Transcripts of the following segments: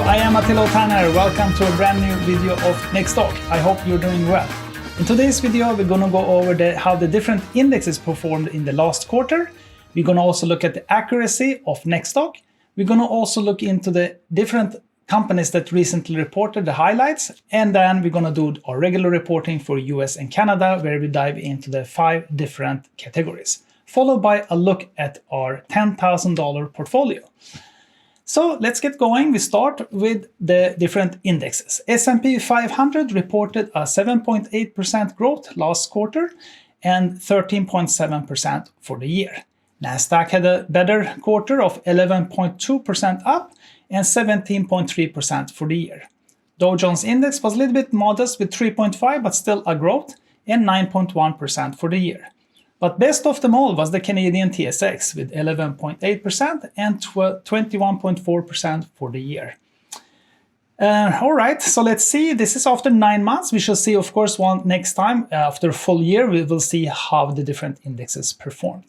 I am Otaner. Welcome to a brand new video of NextStock. I hope you're doing well. In today's video, we're going to go over how the different indexes performed in the last quarter. We're going to also look at the accuracy of NextStock. We're going to also look into the different companies that recently reported the highlights. And then we're going to do our regular reporting for US and Canada, where we dive into the 5 different categories, followed by a look at our $10,000 portfolio. So let's get going. We start with the different indexes. S&P 500 reported a 7.8% growth last quarter and 13.7% for the year. NASDAQ had a better quarter of 11.2% up and 17.3% for the year. Dow Jones Index was a little bit modest with 3.5%, but still a growth, and 9.1% for the year. But best of them all was the Canadian TSX with 11.8% and 21.4% for the year. All right, so let's see. This is after 9 months. We shall see, of course, next time after a full year, we will see how the different indexes performed.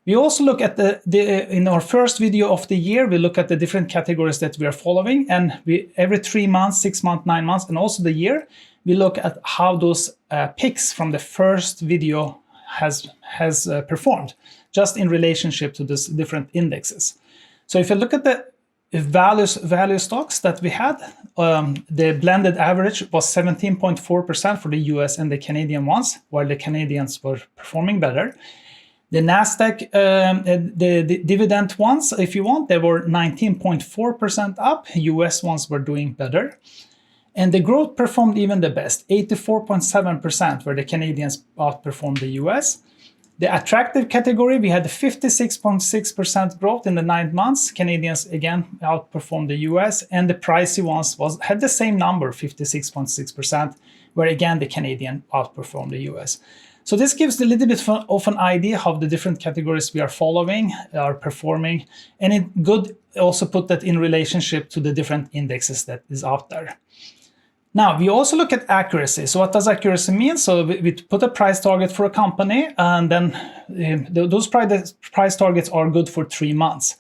We also look at in our first video of the year, we look at the different categories that we are following, and every 3 months, 6 months, 9 months, and also the year, we look at how those picks from the first video has performed, just in relationship to these different indexes. So if you look at the value stocks that we had, the blended average was 17.4% for the US and the Canadian ones, while the Canadians were performing better. The NASDAQ, the dividend ones, if you want, they were 19.4% up. US ones were doing better. And the growth performed even the best, 84.7%, where the Canadians outperformed the US. The attractive category, we had 56.6% growth in the 9 months. Canadians, again, outperformed the US. And the pricey ones had the same number, 56.6%, where, again, the Canadian outperformed the US. So this gives a little bit of an idea how the different categories we are following are performing. And it's good also put that in relationship to the different indexes that is out there. Now, we also look at accuracy. So what does accuracy mean? So we put a price target for a company, and then those price targets are good for 3 months.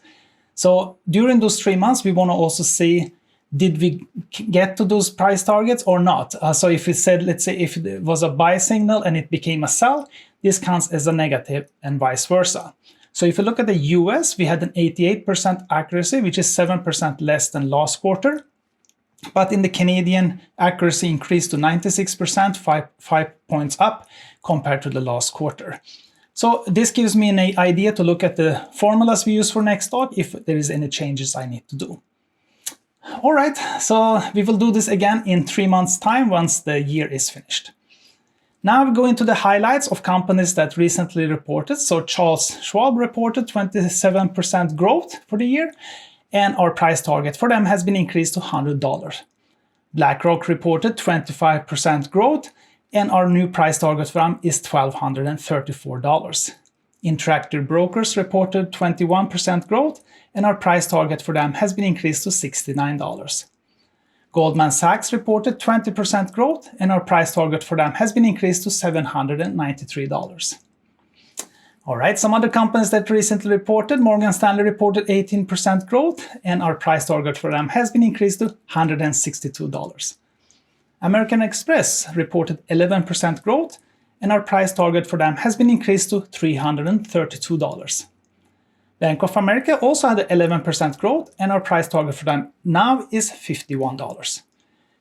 So during those 3 months, we want to also see, did we get to those price targets or not? So if we said, let's say, if it was a buy signal and it became a sell, this counts as a negative and vice versa. So if you look at the US, we had an 88% accuracy, which is 7% less than last quarter. But in the Canadian, accuracy increased to 96%, 5 points up compared to the last quarter. So this gives me an idea to look at the formulas we use for NextStock if there is any changes I need to do. All right, so we will do this again in 3 months' time once the year is finished. Now we go into the highlights of companies that recently reported. So Charles Schwab reported 27% growth for the year, and our price target for them has been increased to $100. BlackRock reported 25% growth, and our new price target for them is $1,234. Interactive Brokers reported 21% growth, and our price target for them has been increased to $69. Goldman Sachs reported 20% growth, and our price target for them has been increased to $793. All right, some other companies that recently reported, Morgan Stanley reported 18% growth, and our price target for them has been increased to $162. American Express reported 11% growth, and our price target for them has been increased to $332. Bank of America also had 11% growth, and our price target for them now is $51.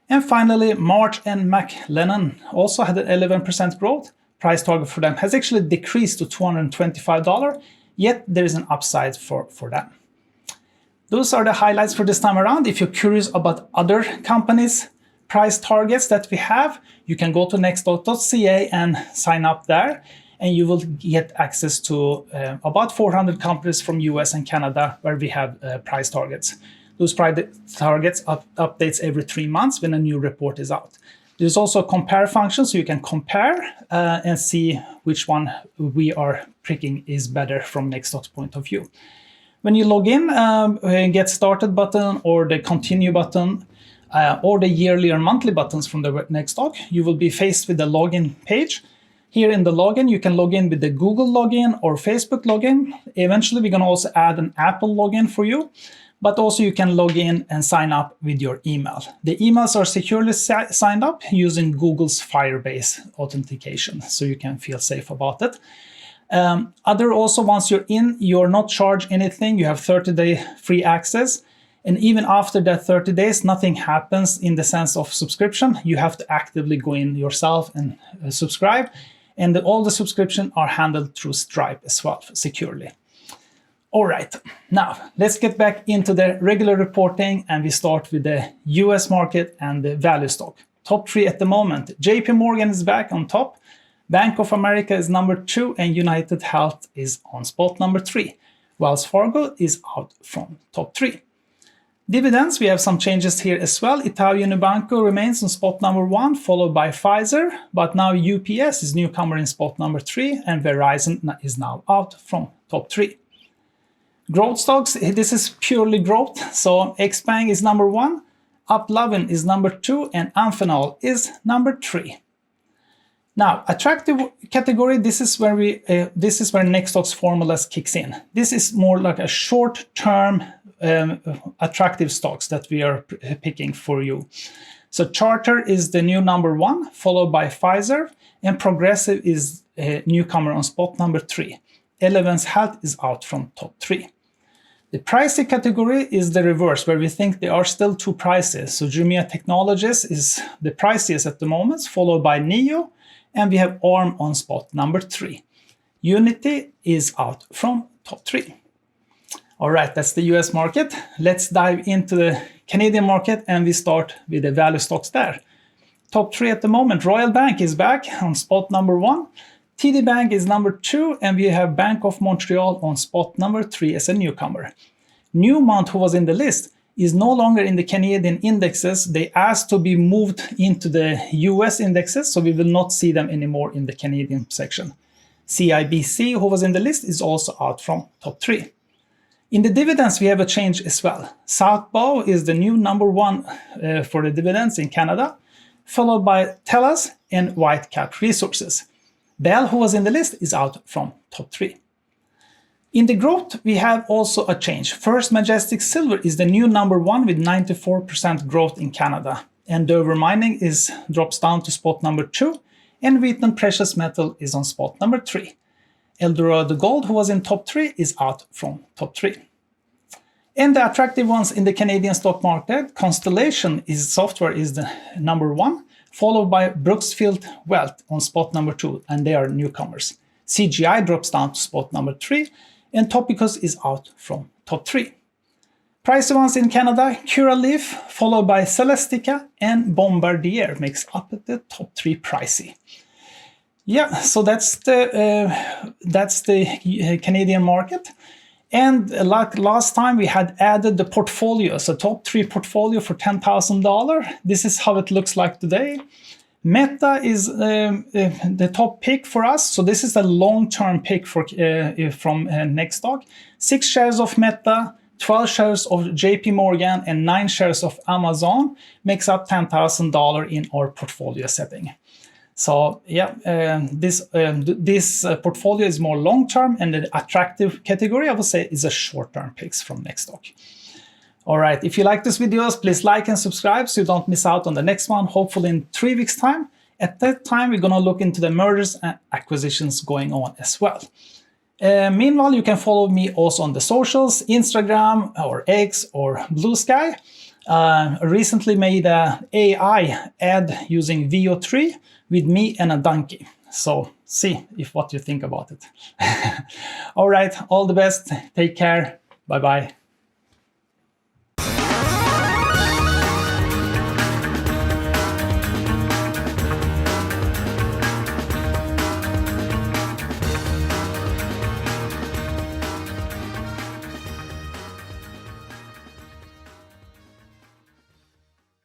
And finally, Marsh and McLennan also had 11% growth. Price target for them has actually decreased to $225, yet there is an upside for them. Those are the highlights for this time around. If you're curious about other companies' price targets that we have, you can go to NextStock.ca and sign up there, and you will get access to about 400 companies from US and Canada where we have price targets. Those price targets updates every 3 months when a new report is out. There's also a compare function, so you can compare and see which one we are picking is better from NextStock's point of view. When you log in, get started button or the continue button or the yearly or monthly buttons from the NextStock, you will be faced with the login page. Here in the login, you can log in with the Google login or Facebook login. Eventually, we're going to also add an Apple login for you. but also you can log in and sign up with your email. The emails are securely signed up using Google's Firebase authentication, so you can feel safe about it. Also, once you're in, you're not charged anything. You have 30-day free access. And even after that 30 days, nothing happens in the sense of subscription. You have to actively go in yourself and subscribe. And all the subscriptions are handled through Stripe as well, securely. All right, now let's get back into the regular reporting, and we start with the US market and the value stock. Top 3 at the moment. JP Morgan is back on top. Bank of America is number 2, and United Health is on spot number 3. Wells Fargo is out from top 3. Dividends, we have some changes here as well. Itaú Unibanco remains on spot number 1, followed by Pfizer, but now UPS is newcomer in spot number 3, and Verizon is now out from top 3. Growth stocks, this is purely growth. So Xpeng is number 1, AppLovin is number 2, and Amphenol is number 3. Now, attractive category, this is where NextStock's formulas kicks in. This is more like a short-term attractive stocks that we are picking for you. So Charter is the new number 1, followed by Pfizer, and Progressive is a newcomer on spot number 3. Elevance Health is out from top 3. The pricey category is the reverse, where we think there are still 2 prices. So Jumia Technologies is the priciest at the moment, followed by NIO, and we have ARM on spot number 3. Unity is out from top 3. All right, that's the US market. Let's dive into the Canadian market, and we start with the value stocks there. Top 3 at the moment. Royal Bank is back on spot number 1. TD Bank is number 2, and we have Bank of Montreal on spot number 3 as a newcomer. Newmont, who was in the list, is no longer in the Canadian indexes. They asked to be moved into the US indexes, so we will not see them anymore in the Canadian section. CIBC, who was in the list, is also out from top 3. In the dividends, we have a change as well. South Bow is the new number 1 for the dividends in Canada, followed by TELUS and Whitecap Resources. Bell, who was in the list, is out from top 3. In the growth, we have also a change. First Majestic Silver is the new number 1 with 94% growth in Canada. And Dover Mining drops down to spot number 2, and Wheaton Precious Metal is on spot number 3. Eldorado Gold, who was in top 3, is out from top 3. And the attractive ones in the Canadian stock market, Constellation Software is the number 1, followed by Brooksfield Wealth on spot number 2, and they are newcomers. CGI drops down to spot number 3, and Topicus is out from top 3. Pricey ones in Canada, Curaleaf, followed by Celestica, and Bombardier makes up the top 3 pricey. Yeah, so that's the Canadian market. And like last time, we had added the portfolio, so top 3 portfolio for $10,000. This is how it looks like today. Meta is the top pick for us. So this is a long-term pick from NextStock. 6 shares of Meta, 12 shares of JP Morgan, and 9 shares of Amazon makes up $10,000 in our portfolio setting. So yeah, this portfolio is more long-term, and the attractive category, I would say, is a short-term picks from NextStock. All right, if you like this videos, please like and subscribe so you don't miss out on the next one, hopefully in 3 weeks' time. At that time, we're gonna look into the mergers and acquisitions going on as well. Meanwhile, you can follow me also on the socials, Instagram or X or Blue Sky. Recently made an AI ad using VO3 with me and a donkey. So see what you think about it. All right, all the best. Take care. Bye-bye.